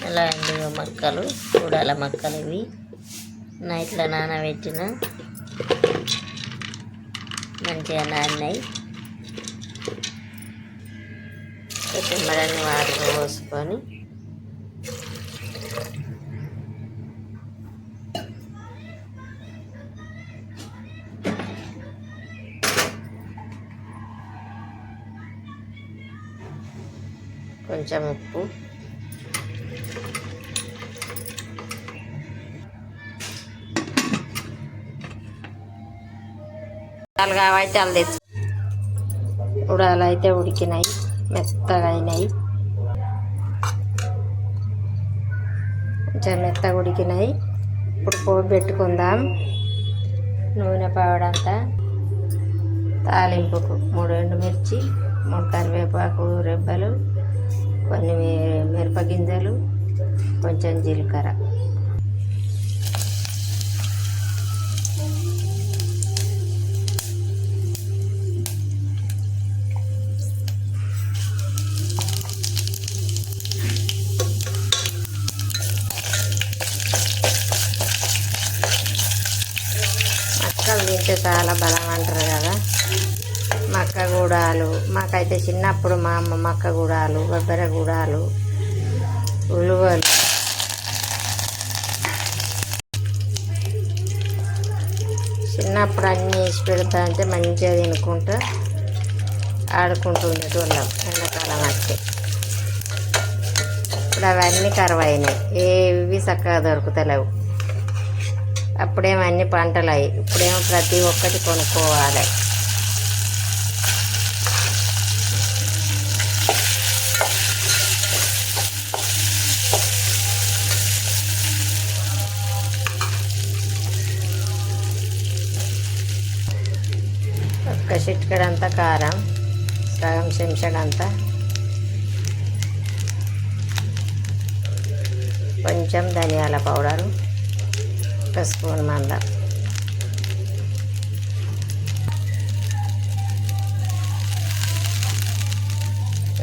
ఎలా అండి మొక్కలు కూడాల మొక్కలు ఇవి నైట్లో నానబెట్టిన మంచిగా నాన్నాయి. చెమ్మడన్ని వాటర్ పోసుకొని కొంచెం ఉప్పు, కాబట్టి అలా తెచ్చు ఉడాలు అయితే ఉడికినాయి, మెత్తగా అయినాయి, కొంచెం మెత్తగా ఉడికినాయి. ఇప్పుడు పోపు పెట్టుకుందాం. నూనె పావడంతా తాలింపుకు 3 ఎండుమిర్చి, 3 కరివేపాకు రెబ్బలు, కొన్ని మిరపగింజలు, కొంచెం జీలకర్ర. మక్కలు తింటే చాలా బలం అంటారు కదా. మక్క గూడాలు మాకైతే చిన్నప్పుడు మా అమ్మ మక్క గూడాలు, బొబ్బర గూడాలు, ఉలువలు చిన్నప్పుడు అన్నీ వేసి పెడతా అంటే మంచిగా తినుకుంటూ ఆడుకుంటూ ఉండేటోళ్ళం ఎండాకాలం వస్తే. ఇప్పుడు అవన్నీ కరువు అయినాయి, ఏవి చక్కగా దొరుకుతలేవు. అప్పుడేమో అన్ని పంటలు అయ్యి, ఇప్పుడేమో ప్రతి ఒక్కటి కొనుక్కోవాలి. ఒక్క చిటికెడంతా కారం, సగం చెంచాడంతా, కొంచెం ధనియాల పౌడరు, 1 స్పూన్ మంద.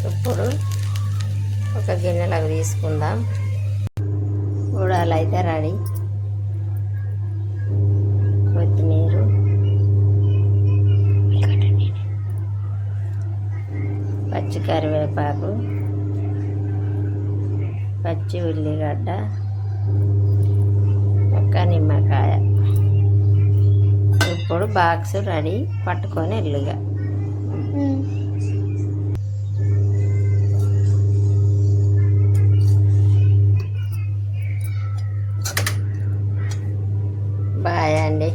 ఇప్పుడు ఒక గిన్నెలకు తీసుకుందాం. ఉడాలు అయితే రెడీ. కొత్తిమీర, పచ్చి కరివేపాకు, పచ్చి ఉల్లిగడ్డ, ఒక్క నిమ్మకాయ. ఇప్పుడు బాక్స్ రెడీ, పట్టుకొని ఎల్లుగా. బాయ్ అండి.